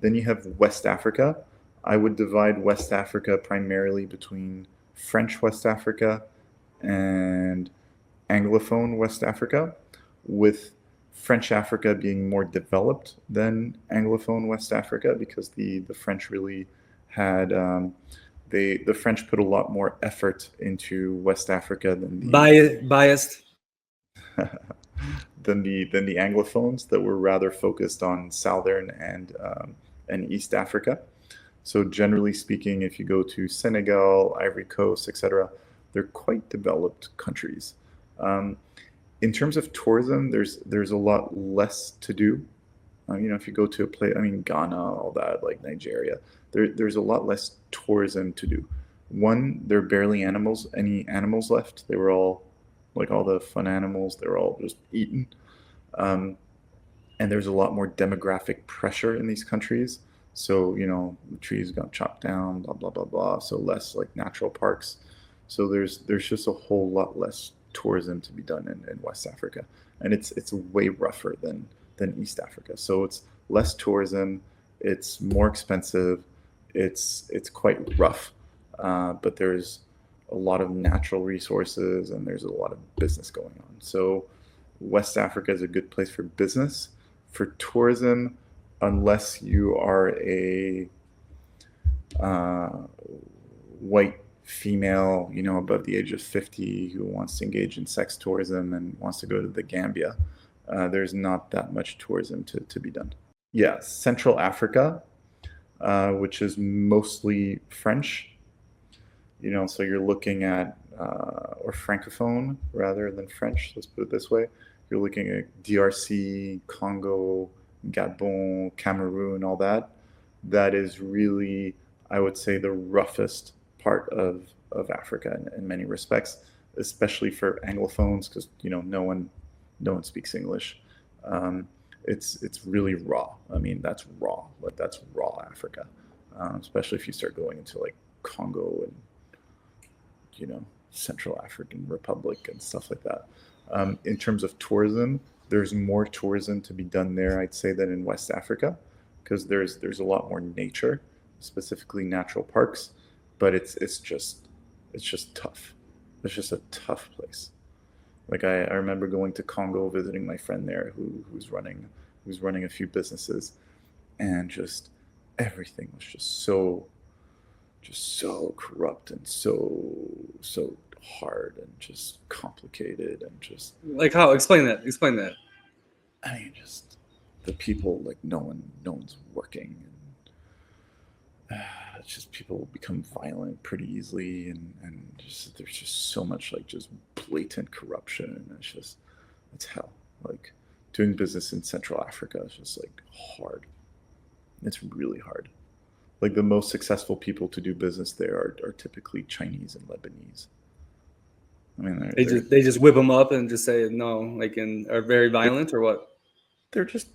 Then you have West Africa. I would divide West Africa primarily between French West Africa and Anglophone West Africa, with French Africa being more developed than Anglophone West Africa because the French really had the French put a lot more effort into West Africa than Biased. the Anglophones that were rather focused on Southern and East Africa. So generally speaking, if you go to Senegal, Ivory Coast, etc., they're quite developed countries. In terms of tourism, there's a lot less to do. If you go to a place, I mean, Ghana, all that, like Nigeria, there's a lot less tourism to do. One, there are barely any animals left. They were all, like all the fun animals, they were all just eaten. And there's a lot more demographic pressure in these countries. So, the trees got chopped down, blah, blah, blah, blah. So less like natural parks. So there's just a whole lot less tourism to be done in West Africa. And it's way rougher than East Africa. So it's less tourism, it's more expensive, it's quite rough. But there's a lot of natural resources and there's a lot of business going on. So West Africa is a good place for business. For tourism, unless you are a white female, above the age of 50 who wants to engage in sex tourism and wants to go to the Gambia, there's not that much tourism to be done. Yeah, Central Africa, which is mostly French, so you're looking at, or Francophone rather than French, let's put it this way. You're looking at DRC, Congo, Gabon, Cameroon, all that. That is really, I would say, the roughest part of Africa in many respects, especially for Anglophones, because no one speaks English. It's really raw. I mean, that's raw. Like that's raw Africa, especially if you start going into like Congo and Central African Republic and stuff like that. In terms of tourism, there's more tourism to be done there, I'd say, than in West Africa, because there's a lot more nature, specifically natural parks, but it's just tough. It's just a tough place. Like I remember going to Congo, visiting my friend there who's running a few businesses, and just everything was just so corrupt and so hard and just complicated and just like how? Explain that. I mean, just the people, like no one's working, and it's just people become violent pretty easily, and just there's just so much like just blatant corruption, and it's hell. Like doing business in Central Africa is just like hard. It's really hard. Like the most successful people to do business there are typically Chinese and Lebanese. I mean, they just whip them up and just say no, like, and are very violent, or what? They're just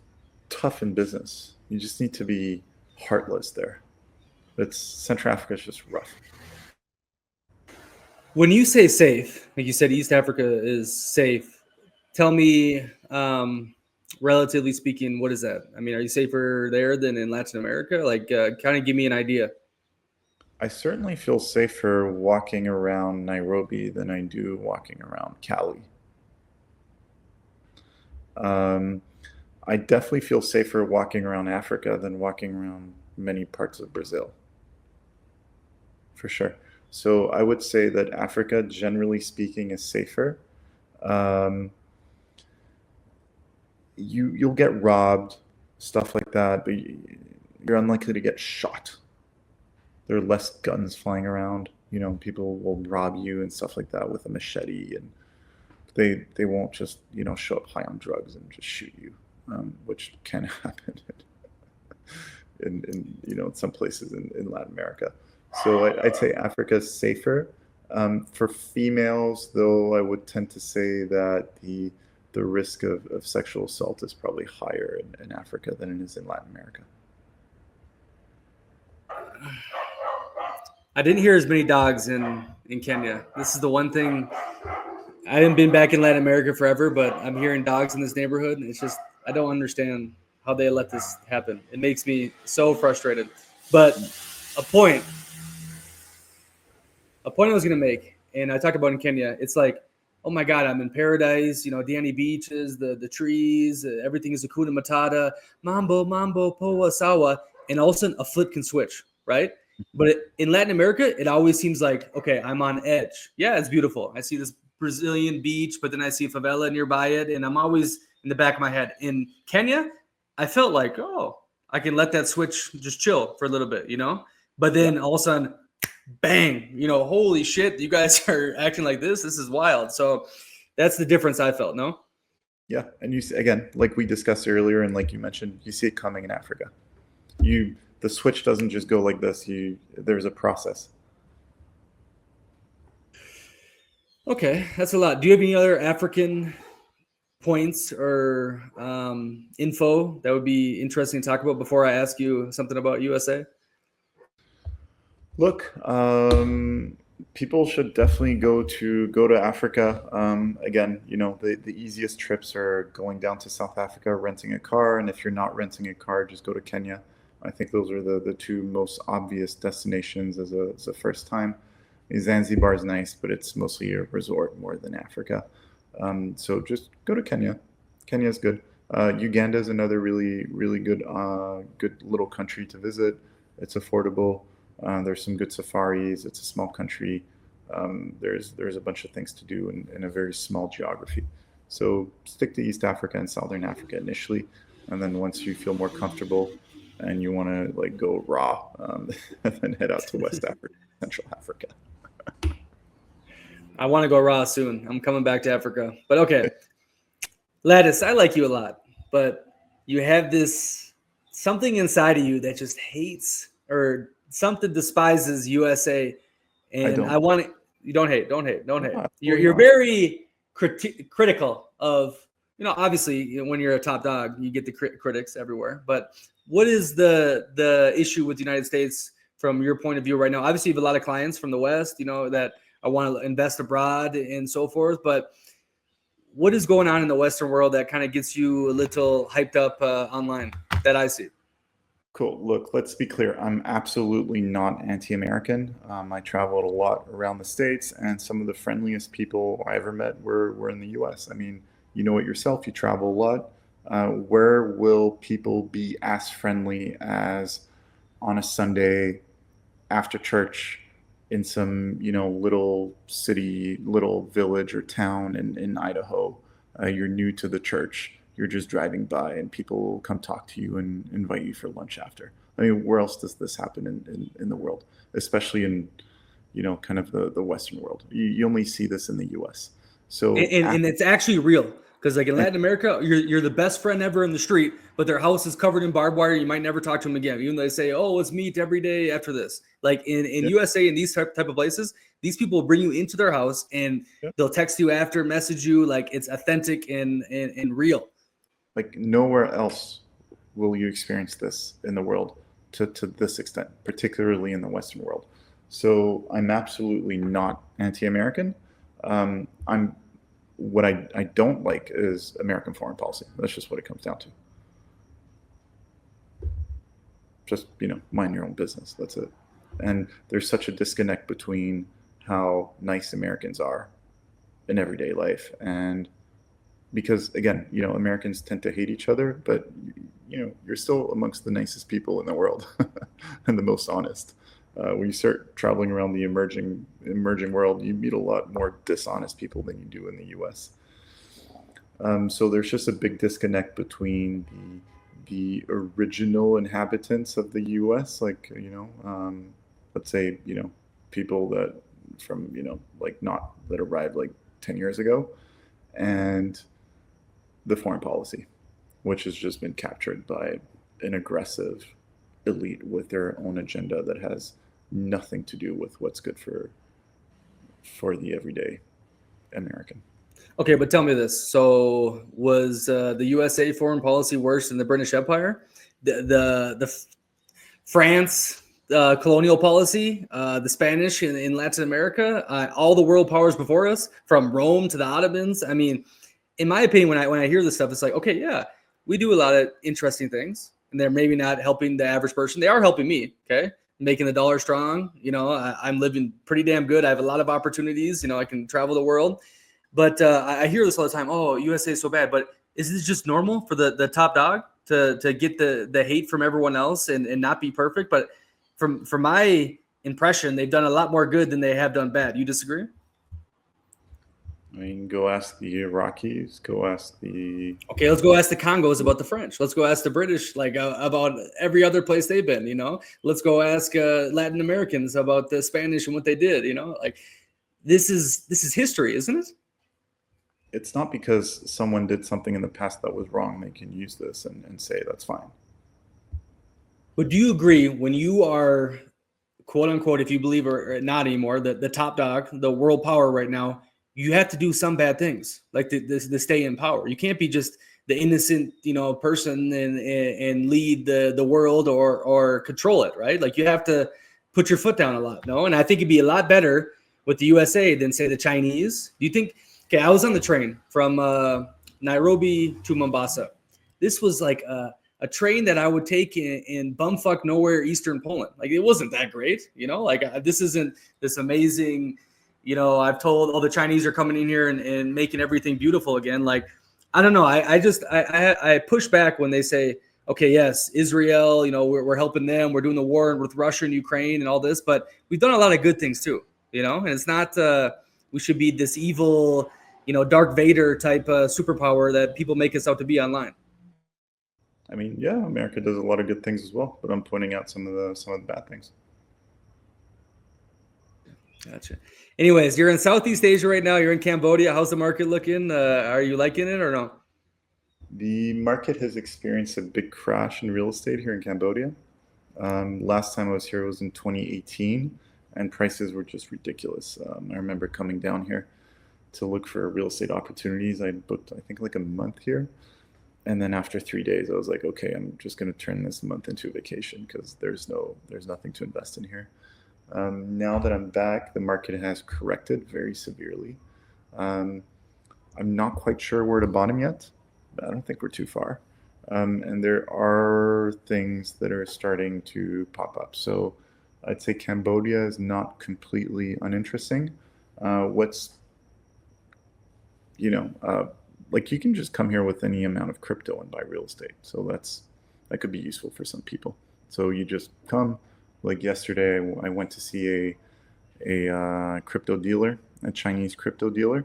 tough in business. You just need to be heartless there. Central Africa is just rough. When you say safe, like you said, East Africa is safe. Tell me, relatively speaking, what is that? I mean, are you safer there than in Latin America? Like, kind of give me an idea. I certainly feel safer walking around Nairobi than I do walking around Cali. I definitely feel safer walking around Africa than walking around many parts of Brazil. For sure. So I would say that Africa, generally speaking, is safer. You'll get robbed, stuff like that, but you're unlikely to get shot. There are less guns flying around. People will rob you and stuff like that with a machete, and they won't just show up high on drugs and just shoot you, which can happen in some places in Latin America. So I'd say Africa is safer. For females, though, I would tend to say that the the risk of sexual assault is probably higher in Africa than it is in Latin America. I didn't hear as many dogs in Kenya. This is the one thing. I haven't been back in Latin America forever, but I'm hearing dogs in this neighborhood. And it's just, I don't understand how they let this happen. It makes me so frustrated. But a point, a point I was going to make, and I talked about in Kenya, it's like, oh my God, I'm in paradise, you know, Danny beaches, the trees, everything is Hakuna Matata, mambo, mambo, poa, sawa. And all of a sudden a flip can switch, right? But in Latin America, it always seems like, okay, I'm on edge. Yeah, it's beautiful. I see this Brazilian beach, but then I see a favela nearby it, and I'm always in the back of my head. In Kenya, I felt like, oh, I can let that switch just chill for a little bit, you know? But then all of a sudden, bang, you know, holy shit, you guys are acting like this. This is wild. So that's the difference I felt, no? Yeah, and you see, again, like we discussed earlier, and like you mentioned, you see it coming in Africa. The switch doesn't just go like this. There's a process. Okay, that's a lot. Do you have any other African points or info that would be interesting to talk about before I ask you something about USA? Look, people should definitely go to Africa. Again, you know, the easiest trips are going down to South Africa, renting a car, and if you're not renting a car, just go to Kenya. I think those are the two most obvious destinations as a first time. Zanzibar is nice, but it's mostly a resort more than Africa. So just go to Kenya. Kenya is good. Uganda is another really good good little country to visit. It's affordable. There's some good safaris. It's a small country. There's a bunch of things to do in a very small geography. So stick to East Africa and Southern Africa initially, and then once you feel more comfortable and you want to like go raw, then head out to West Africa, Central Africa. I want to go raw soon. I'm coming back to Africa. But okay, Lattice, I like you a lot, but you have this something inside of you that just hates or something despises USA. And I want to, you don't hate. No, You're very critical of, you know, obviously you know, when you're a top dog, you get the critics everywhere. But what is the issue with the United States from your point of view right now? Obviously, you have a lot of clients from the West, you know, that I want to invest abroad and so forth. But what is going on in the Western world that kind of gets you a little hyped up online that I see? Cool. Look, let's be clear. I'm absolutely not anti-American. I traveled a lot around the States, and some of the friendliest people I ever met were in the US. I mean, you know it yourself, you travel a lot. Where will people be as friendly as on a Sunday after church in some, you know, little city, little village or town in Idaho? You're new to the church. You're just driving by and people will come talk to you and invite you for lunch after. I mean, where else does this happen in the world, especially in, you know, kind of the Western world? You only see this in the US. So, And it's actually real because like in Latin America, you're the best friend ever in the street, but their house is covered in barbed wire. You might never talk to them again, even though they say, "Oh, let's meet every day after this." Like in yeah, USA and these type of places, these people will bring you into their house and yeah. they'll text you after, message you, like it's authentic and real. Like nowhere else will you experience this in the world to this extent, particularly in the Western world. So I'm absolutely not anti-American. I'm what I don't like is American foreign policy. That's just what it comes down to. Just, you know, mind your own business. That's it. And there's such a disconnect between how nice Americans are in everyday life and because again, you know, Americans tend to hate each other, but you know, you're still amongst the nicest people in the world and the most honest. When you start traveling around the emerging world, you meet a lot more dishonest people than you do in the U.S. So there's just a big disconnect between the original inhabitants of the U.S., like you know, let's say you know people that from you know like not that arrived like 10 years ago, and the foreign policy, which has just been captured by an aggressive elite with their own agenda that has nothing to do with what's good for the everyday American. Okay, but tell me this. So was the USA foreign policy worse than the British Empire? The France colonial policy, the Spanish in Latin America, all the world powers before us, from Rome to the Ottomans. I mean, in my opinion, when I hear this stuff, it's like, okay, yeah, we do a lot of interesting things, and they're maybe not helping the average person. They are helping me, okay, making the dollar strong. I'm living pretty damn good. I have a lot of opportunities. I can travel the world. But I hear this all the time. Oh, USA is so bad. But is this just normal for the top dog to get the hate from everyone else and not be perfect? But from my impression, they've done a lot more good than they have done bad. You disagree? I mean, go ask the Iraqis, go ask the. Okay, let's go ask the Congos about the French. Let's go ask the British about every other place they've been. Let's go ask Latin Americans about the Spanish and what they did. Like this is history, isn't it? It's not because someone did something in the past that was wrong, they can use this and say that's fine. But do you agree when you are, quote unquote, if you believe or not anymore, the top dog, the world power right now, you have to do some bad things like to stay in power. You can't be just the innocent, person and lead the world or control it, right? Like you have to put your foot down a lot, no? And I think it'd be a lot better with the USA than say the Chinese. Do you think? Okay, I was on the train from Nairobi to Mombasa. This was like a train that I would take in bumfuck nowhere Eastern Poland. Like it wasn't that great, like this isn't this amazing, I've told all the Chinese are coming in here and making everything beautiful again. Like, I don't know. I push back when they say, okay, yes, Israel, we're helping them. We're doing the war with Russia and Ukraine and all this, but we've done a lot of good things too, and it's not, we should be this evil, Dark Vader type superpower that people make us out to be online. I mean, yeah, America does a lot of good things as well, but I'm pointing out some of the bad things. Gotcha. Anyways, you're in Southeast Asia right now. You're in Cambodia. How's the market looking? Are you liking it or no? The market has experienced a big crash in real estate here in Cambodia. Last time I was here was in 2018, and prices were just ridiculous. I remember coming down here to look for real estate opportunities. I booked, I think, like a month here. And then after 3 days, I was like, okay, I'm just going to turn this month into a vacation because there's nothing to invest in here. Now that I'm back, the market has corrected very severely. I'm not quite sure where to bottom yet, but I don't think we're too far. And there are things that are starting to pop up. So I'd say Cambodia is not completely uninteresting. Like you can just come here with any amount of crypto and buy real estate. So that could be useful for some people. So you just come. Like yesterday, I went to see a crypto dealer, a Chinese crypto dealer,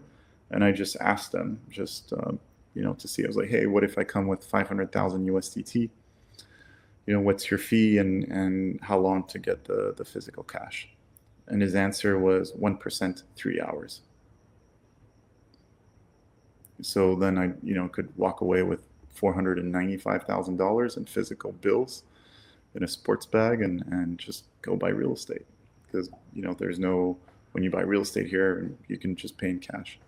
and I just asked them to see. I was like, hey, what if I come with 500,000 USDT? What's your fee and how long to get the physical cash? And his answer was 1%, 3 hours. So then I, could walk away with $495,000 in physical bills in a sports bag and just go buy real estate. Because, when you buy real estate here, you can just pay in cash.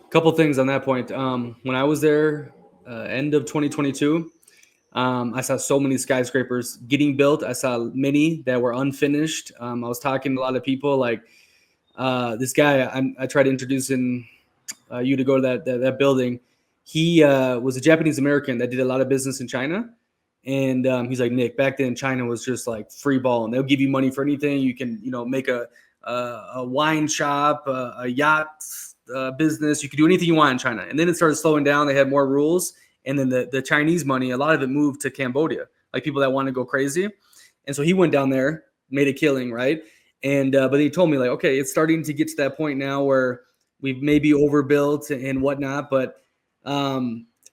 Couple things on that point. When I was there, end of 2022, I saw so many skyscrapers getting built. I saw many that were unfinished. I was talking to a lot of people like this guy I tried introducing you to go to that building. He was a Japanese American that did a lot of business in China. And he's like, Nick, back then China was just like free ball, and they'll give you money for anything. You can, make a wine shop, a yacht business. You could do anything you want in China. And then it started slowing down. They had more rules. And then the Chinese money, a lot of it moved to Cambodia, like people that want to go crazy. And so he went down there, made a killing, right? And but he told me like, okay, it's starting to get to that point now where we've maybe overbuilt and whatnot. But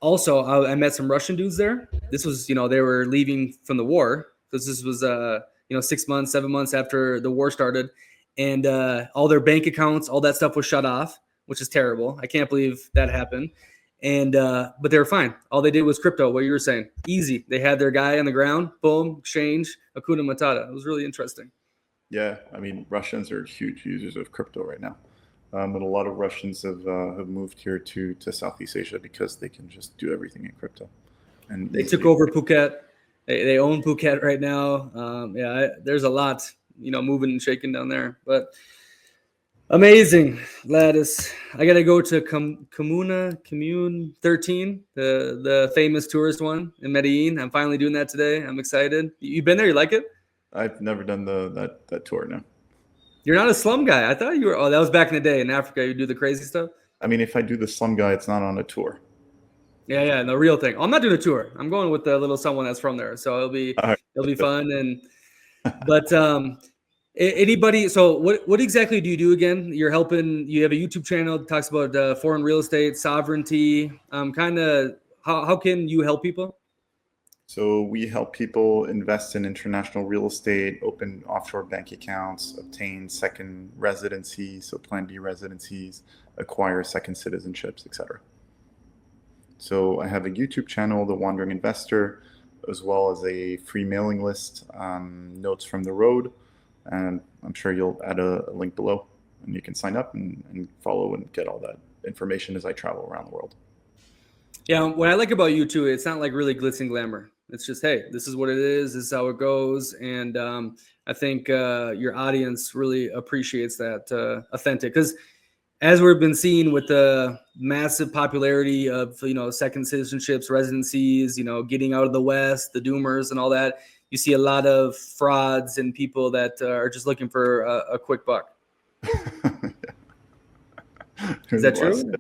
also, I met some Russian dudes there. This was, they were leaving from the war because this was, 6 months, 7 months after the war started, and all their bank accounts, all that stuff was shut off, which is terrible. I can't believe that happened. And but they were fine. All they did was crypto. What you were saying, easy. They had their guy on the ground, boom, exchange, Hakuna Matata. It was really interesting. Yeah, I mean, Russians are huge users of crypto right now. But a lot of Russians have moved here to Southeast Asia because they can just do everything in crypto and They took easily. over Phuket. They own Phuket right now. There's a lot, moving and shaking down there. But amazing, Lattice. I gotta go to Commune 13, the famous tourist one in Medellin. I'm finally doing that today. I'm excited. You've been there? You like it? I've never done that tour. No. You're not a slum guy. I thought you were. Oh, that was back in the day in Africa. You do the crazy stuff. I mean, if I do the slum guy, it's not on a tour. Yeah, the real thing. I'm not doing a tour. I'm going with the little someone that's from there, so All right. it'll be fun. But anybody. So what exactly do you do again? You're helping. You have a YouTube channel that talks about foreign real estate sovereignty. Kind of how can you help people? So we help people invest in international real estate, open offshore bank accounts, obtain second residencies, so Plan B residencies, acquire second citizenships, etc. So I have a YouTube channel, The Wandering Investor, as well as a free mailing list, Notes from the Road, and I'm sure you'll add a link below, and you can sign up and follow and get all that information as I travel around the world. Yeah, what I like about you too, it's not like really glitz and glamour. It's just, hey, this is what it is. This is how it goes, and I think your audience really appreciates that authentic. Because as we've been seeing with the massive popularity of second citizenships, residencies, getting out of the West, the Doomers, and all that, you see a lot of frauds and people that are just looking for a quick buck. Is that true?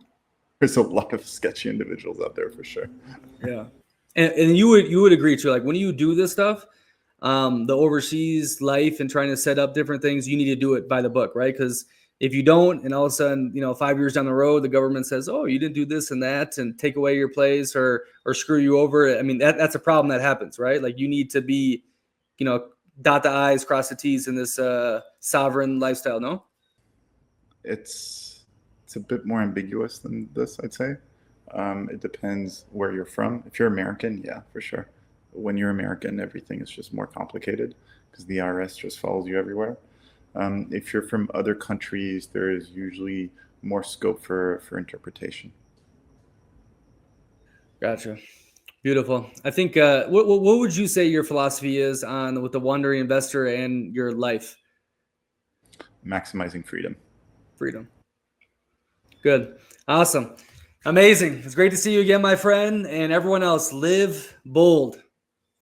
There's a lot of sketchy individuals out there for sure. Yeah. And you would agree too, like when you do this stuff, the overseas life and trying to set up different things, you need to do it by the book, right? Because if you don't, and all of a sudden, 5 years down the road, the government says, "Oh, you didn't do this and that," and take away your place or screw you over. I mean, that's a problem that happens, right? Like you need to be, dot the I's, cross the T's in this sovereign lifestyle. No, it's a bit more ambiguous than this, I'd say. It depends where you're from. If you're American, yeah, for sure. When you're American, everything is just more complicated because the IRS just follows you everywhere. If you're from other countries, there is usually more scope for interpretation. Gotcha. Beautiful. I think what would you say your philosophy is on with the wandering investor and your life? Maximizing freedom. Freedom. Good. Awesome. Amazing. It's great to see you again, my friend, and everyone else. Live bold.